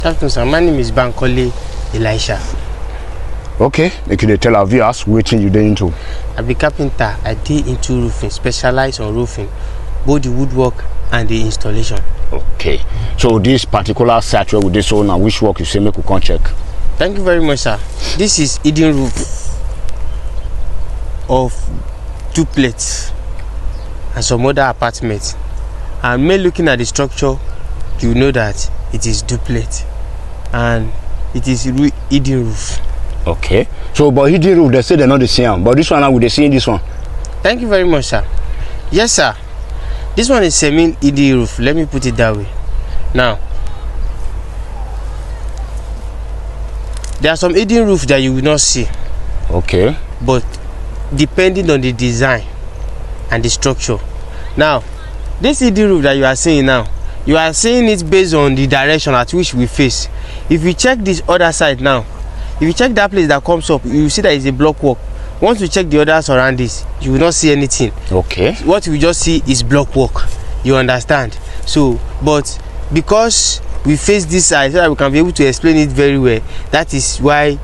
Captain, sir, my name is Bankole Elisha. Okay, make you tell our viewers what you dey into. I be carpenter. I dey into roofing, specialize on roofing, both the woodwork and the installation. Okay, so this particular site where we dey so now, which work you say make we come check? Thank you very much, sir. This is hidden roof of duplex and some other apartments. And me looking at the structure, you know that it is duplex and it is hidden roof. Okay, so but hidden roof they say they're not the same, but this one now we dey see this one. Thank you very much, sir. Yes, sir. This one is semi hidden roof. Let me put it that way. Now, there are some hidden roof that you will not see. Okay. But depending on the design and the structure. Now, this hidden roof that you are seeing now, you are seeing it based on the direction at which we face. If you check this other side now, if you check that place that comes up, you will see that it's a block work. Once you check the other surroundings, you will not see anything. Okay. What you just see is block work. You understand? So, but because we face this side so that we can be able to explain it very well, that is why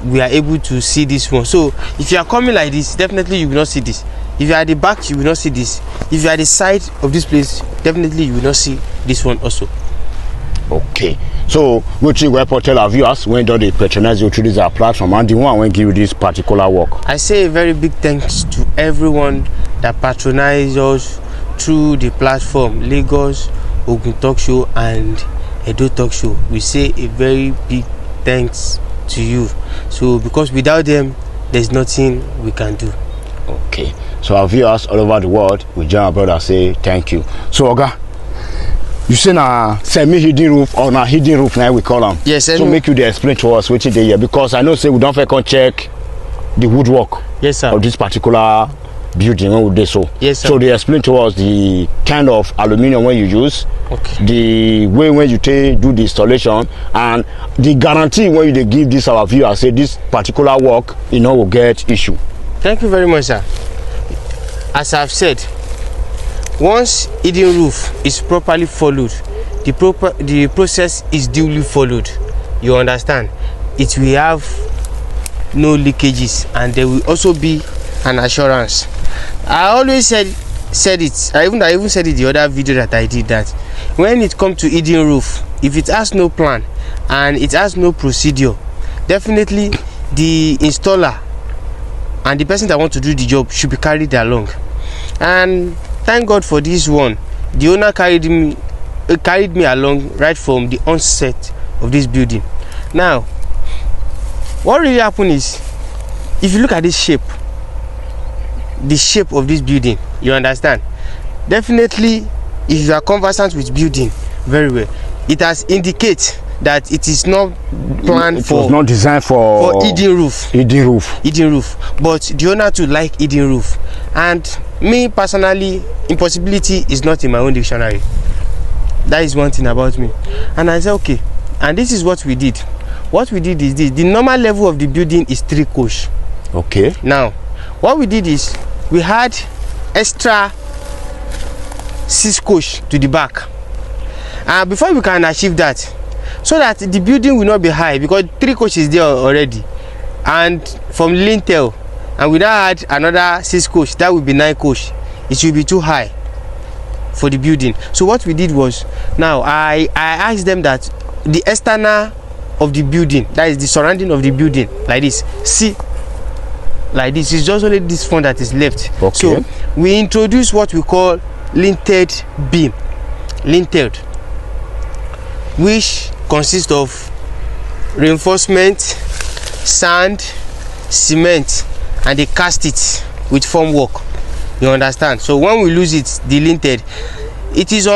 we are able to see this one. So if you are coming like this, definitely you will not see this. If you are at the back, you will not see this. If you are at the side of this place, definitely you will not see this one also. Okay, so which you will tell our viewers when do they patronize you through this platform and the one when give you this particular work? I say a very big thanks to everyone that patronizes us through the platform Lagos Ogun Talk Show and Edo Talk Show. We say a very big thanks to you. So because without them, there's nothing we can do. Okay, so our viewers all over the world, we join our brother say thank you. So Oga, you say na semi-hidden roof or na hidden roof now we call them. Yes, so make you explain to us what they here, because I know say we don't come check the woodwork. Yes, sir. Of this particular building when we do so. Yes, sir. So they explain to us the kind of aluminium when you use, okay, the way when you do the installation, and the guarantee when you give this our viewers say this particular work will get issue. Thank you very much, sir. As I've said, once hidden roof is properly followed, the process is duly followed. You understand? It will have no leakages, and there will also be an assurance. I always said it. I even said it the other video that I did, that when it comes to hidden roof, if it has no plan and it has no procedure, definitely the installer and the person that wants to do the job should be carried along. And thank God for this one. The owner carried me along right from the onset of this building. Now, what really happened is, if you look at this shape, the shape of this building, you understand, definitely if you are conversant with building very well, it has indicated that it is not planned for, was not designed for hidden roof. Hidden roof. But the owner too like hidden roof. And me personally, impossibility is not in my own dictionary. That is one thing about me. And I said, okay, and this is what we did. What we did is this: the normal level of the building is 3 coach. Okay. Now, what we did is we had extra 6 coach to the back. And before we can achieve that, so that the building will not be high, because 3 coaches there already, and from lintel, and we now add another 6 coach, that will be 9 coach. It will be too high for the building. So what we did was, now I asked them that the external of the building, that is the surrounding of the building, like this, see, like this, is just only this one that is left. Okay. So we introduce what we call linted beam, linted, which consists of reinforcement, sand, cement, and they cast it with formwork. You understand? So when we lose it, the linted, it is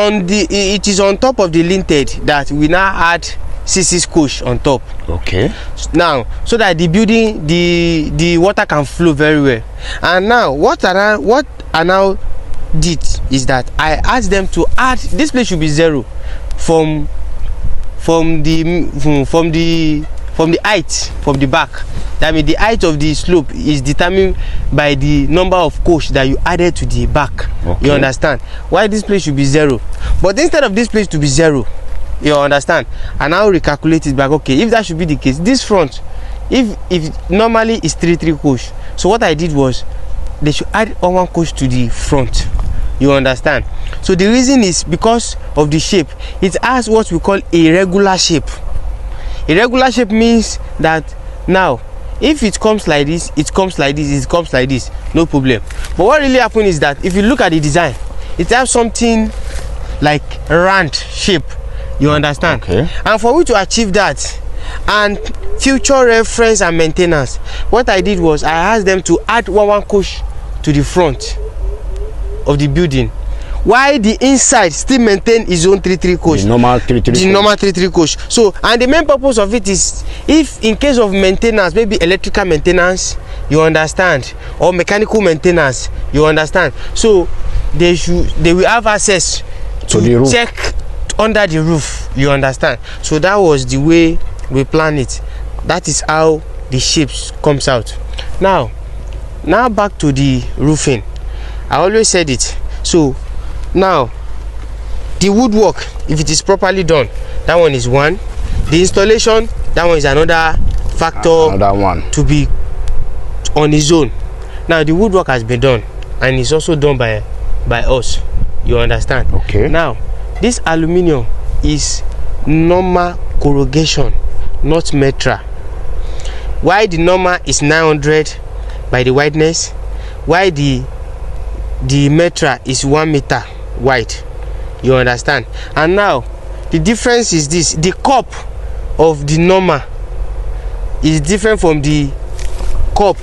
on top of the linted that we now add 6 coach on top. Okay. Now, so that the building, the water can flow very well. And now what I now did is that I asked them to add, this place should be 0 from the height from the back. That means the height of the slope is determined by the number of coach that you added to the back. Okay. You understand? Why this place should be 0? But instead of this place to be 0, You understand? And now recalculate it back. Okay, if that should be the case, this front, if normally it's 3 coach, so what I did was they should add one coach to the front. You understand? So the reason is because of the shape. It has what we call a regular shape. A regular shape means that now if it comes like this, it comes like this, it comes like this, no problem. But what really happens is that if you look at the design, it has something like round shape. You understand? Okay. And for we to achieve that and future reference and maintenance, what I did was I asked them to add one coach to the front of the building, while the inside still maintain his own 3 coach, the normal 3 coach. So, and the main purpose of it is if in case of maintenance, maybe electrical maintenance, you understand, or mechanical maintenance, you understand, so they will have access to the roof, check under the roof, you understand. So that was the way we plan it. That is how the shapes comes out. Now back to the roofing. I always said it. So now the woodwork, if it is properly done, that one is one. The installation, that one is another factor, another one to be on its own. Now the woodwork has been done and it's also done by us, you understand. Okay. Now this aluminium is normal corrugation, not metra. Why the normal is 900 by the wideness, why the metra is 1 meter wide, you understand. And now the difference is this: the cup of the normal is different from the cup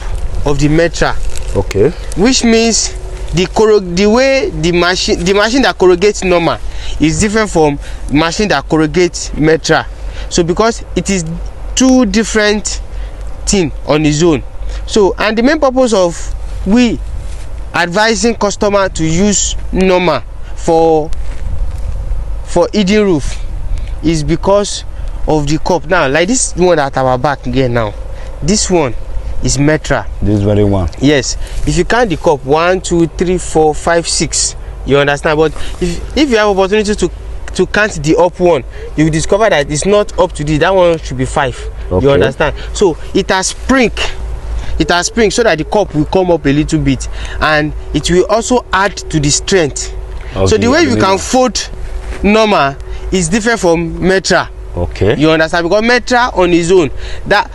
of the metra. Okay. Which means the way the machine that corrugates normal is different from machine that corrugates metra. So because it is 2 different things on its own. So, and the main purpose of we advising customer to use normal for hidden roof is because of the cup. Now, like this one at our back again now, this one is metra. This very one. Yes. If you count the cup, 1, 2, 3, 4, 5, 6, you understand. But if you have opportunity to count the up one, you will discover that it's not up to this. That one should be 5. Okay. You understand? So it has spring. It has spring so that the cup will come up a little bit, and it will also add to the strength. Okay. So the way you can fold normal is different from metra. Okay. You understand? Because metra on its own, that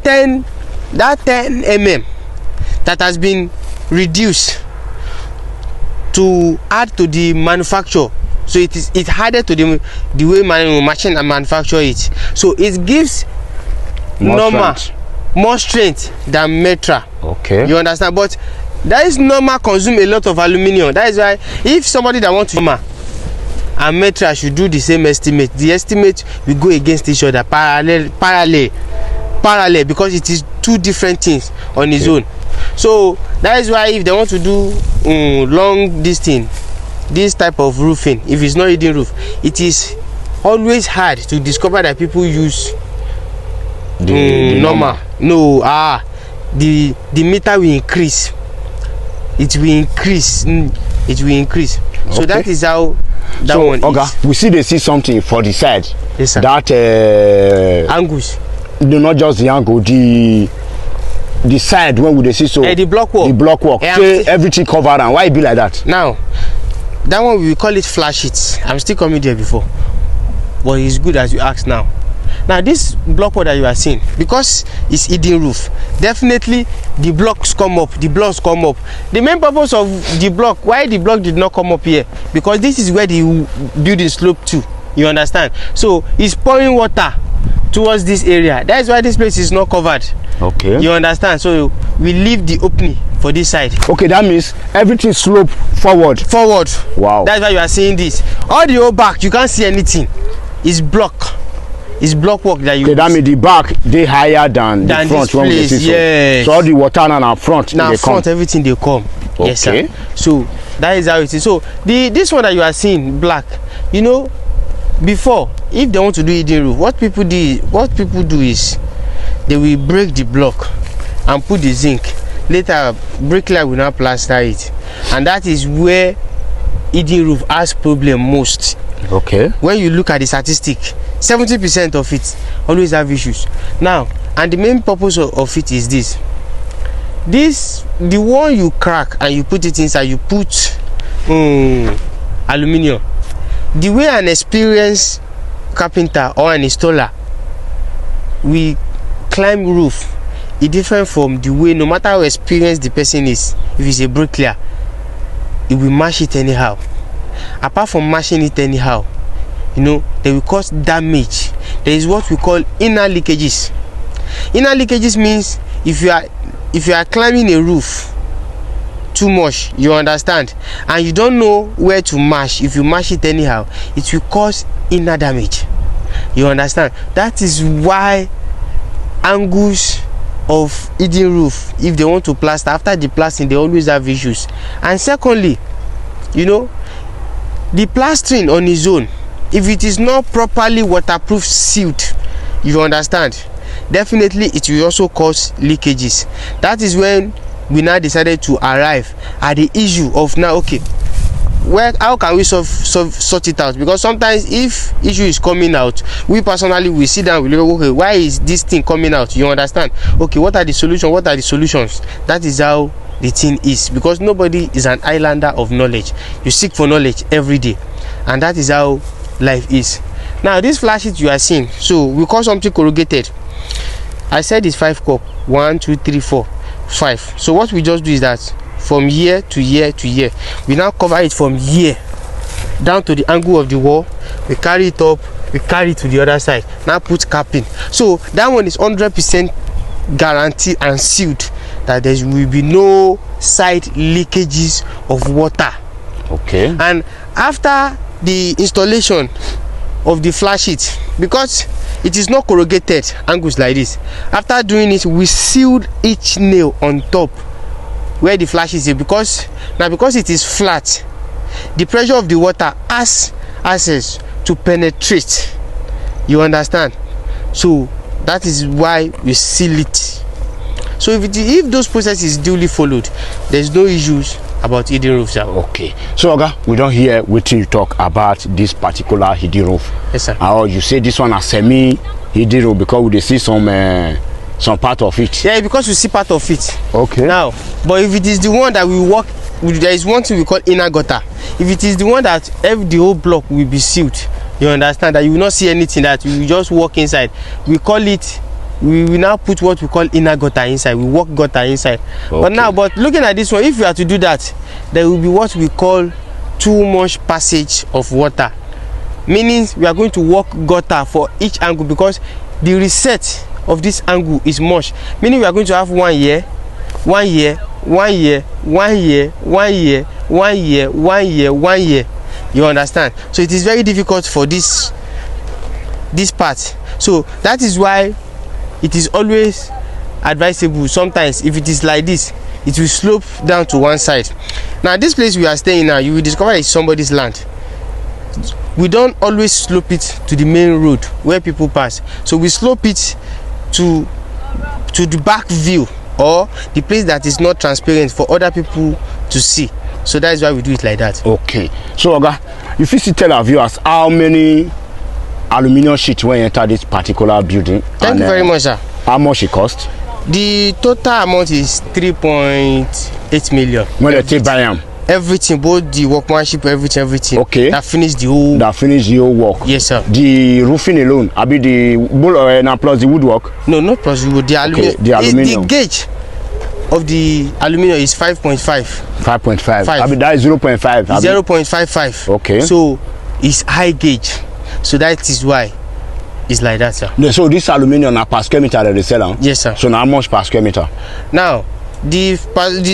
10 mm that has been reduced to add to the manufacture. So it added to the way machine and manufacture it. So it gives normal more strength than metra. Okay. You understand? But that is normal consume a lot of aluminium. That is why if somebody that wants to normal and metra should do the same estimate, the estimate will go against each other, parallel, parallel, because it is two different things on its own. So that is why if they want to do long distance, this type of roofing, if it's not hidden roof, it is always hard to discover that people use the normal. No, the meter will increase. It will increase. It will increase. Okay. So that is how that one is. We see something for the side. Yes, sir. That angles. No, not just the angle. The side when we see so. The block work. The block work. Say everything covered, and why it be like that? Now, that one we call it flash sheets. I'm still coming there before, but it's good as you ask now. Now this block work that you are seeing, because it's hidden roof, definitely the blocks come up. The blocks come up. The main purpose of the block, why the block did not come up here, because this is where the building slope to. You understand? So it's pouring water towards this area. That is why this place is not covered. Okay. You understand? So we leave the opening for this side. Okay, that means everything slope forward. Forward. Wow. That's why you are seeing this. All the whole back, you can't see anything. It's block. It's block work that you. Okay, that means the back they higher than the front when we see. Yes. So all the water now front. Now front, everything they come. Okay. Yes, sir. So that is how it is. So this one that you are seeing black, you know, before, if they want to do hidden roof, what people do is they will break the block and put the zinc. Later bricklayer will now plaster it, and that is where hidden roof has problem most Okay. When you look at the statistic, 70% of it always have issues. Now, and the main purpose of it is this. The one you crack and you put it inside, you put aluminium. The way an experienced carpenter or an installer we climb roof is different from the way, no matter how experienced the person is. If he's a bricklayer, he will mash it anyhow. Apart from mashing it anyhow, you know, they will cause damage. There is what we call inner leakages. Inner leakages means if you are climbing a roof too much, you understand, and you don't know where to mash. If you mash it anyhow, it will cause inner damage. You understand? That is why angles of hidden roof, if they want to plaster, after the plastering they always have issues. And secondly, you know, the plastering on its own, if it is not properly waterproof sealed, you understand, definitely it will also cause leakages. That is when we now decided to arrive at the issue of now, okay, how can we sort it out? Because sometimes if issue is coming out, we personally will sit down, we look, okay, why is this thing coming out? You understand? Okay, what are the solutions? That is how the thing is, because nobody is an islander of knowledge. You seek for knowledge every day, and that is how life is. Now this flash sheet you are seeing, so we call something corrugated. I said it's 5 cup, 1 2 3 4 5. So what we just do is that from year to year to year, we now cover it from here down to the angle of the wall. We carry it up, we carry it to the other side, now put capping. So that one is 100% guaranteed and sealed that there will be no side leakages of water. Okay. And after the installation of the flash sheet, because it is not corrugated angles like this, after doing it, we sealed each nail on top where the flash is, because it is flat, the pressure of the water has access to penetrate. You understand? So that is why we seal it. So if those processes duly followed, there's no issues about hidden roofs. Okay. So Oga, we don't hear what you talk about this particular hidden roof. Yes, sir. Or you say this one a semi hidden roof because we see some part of it. Yeah, because we see part of it. Okay. Now, but if it is the one that we work with, there is one thing we call inner gutter. If it is the one that the whole block will be sealed, you understand that you will not see anything, that you will just walk inside. We call it, we will now put what we call inner gutter inside. We walk gutter inside. Okay. But looking at this one, if we are to do that, there will be what we call too much passage of water. Meaning we are going to walk gutter for each angle, because the reset of this angle is much. Meaning we are going to have 1 year, 1 year, 1 year, 1 year, 1 year, 1 year, 1 year, 1 year. You understand? So it is very difficult for this part. So that is why it is always advisable. Sometimes if it is like this, it will slope down to one side. Now this place we are staying now, you will discover it's somebody's land. We don't always slope it to the main road where people pass. So we slope it to the back view, or the place that is not transparent for other people to see. So that is why we do it like that. Okay. So Oga, if you see, tell our viewers how many aluminium sheets when you enter this particular building. Thank you very much, sir. How much it cost? The total amount is 3.8 million. When they take buy them? Everything, both the workmanship, everything. Okay. That finish the whole. That finish the whole work. Yes, sir. The roofing alone, I be the now plus the woodwork. No, not plus the wood. The aluminium. Okay, the aluminium. The gauge of the aluminium is 5.5. 5.5. I mean that is 0.5. 0.55. Okay. So it's high gauge. So that is why it's like that, sir. So this aluminium na per square meter that they sell. Yes, sir. So now how much per square meter? Now the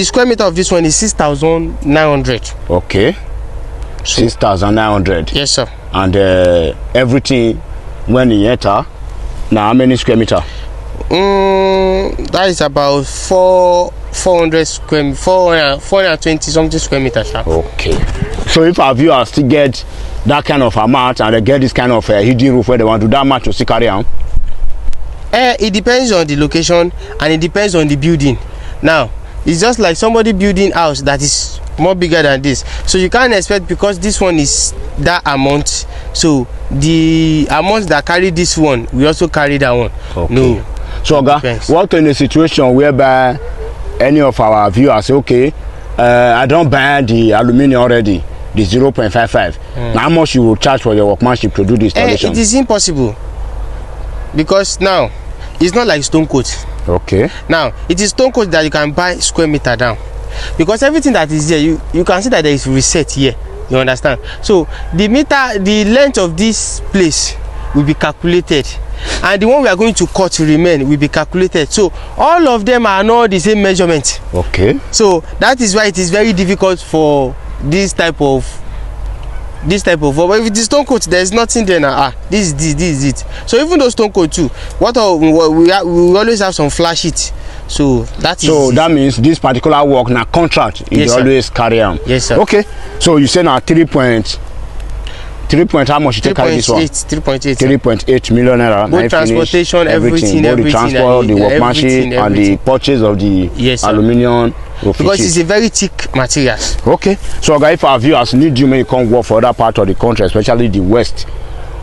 square meter of this one is 6,900. Okay. 6,900. Yes, sir. And everything when you enter, now how many square meter? That is about 420 something square meters. Okay. So if our viewers still get that kind of amount and they get this kind of hidden roof where they want to do that much to still carry on? It depends on the location and it depends on the building. Now it's just like somebody building house that is more bigger than this. So you can't expect, because this one is that amount, so the amount that carry this one we also carry that one. Okay. No. So what in a situation whereby any of our viewers say, okay, I don't buy the aluminium already, the 0.55. Now how much you will charge for your workmanship to do the installation? It is impossible, because now it's not like stone coat. Okay. Now it is stone coat that you can buy square meter down, because everything that is there, you can see that there is reset here. You understand? So the meter, the length of this place will be calculated, and the one we are going to cut to remain will be calculated. So all of them are not the same measurement. Okay. So that is why it is very difficult for this type of but if it is stone coat, there is nothing there now. This is it. So even though stone coat too, we always have some flash it. So that is. So that means this particular work now contract is always carry on. Yes, sir. Okay. So you say now 3 point how much you take carry this one? 3.8 million naira. Both transportation, everything, both the transport, the workmanship, and the purchase of the aluminium. Because it's a very thick material. Okay. So guys, if our viewers need you, may come work for other part of the country, especially the west,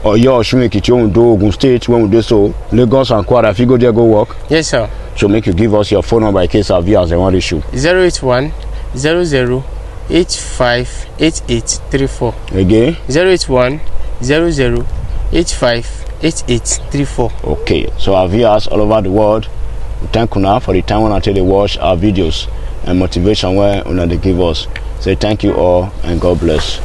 or your Shumekiti, Ogun State, when we do so, Lagos and Kwara, if you go there, go work. Yes, sir. So make you give us your phone number in case our viewers they want issue. 081 00 85 8834. Again? 081 00 85 8834. Okay. So our viewers all over the world, we thank you now for the time when I tell they watch our videos and motivation where they give us. Say thank you all and God bless.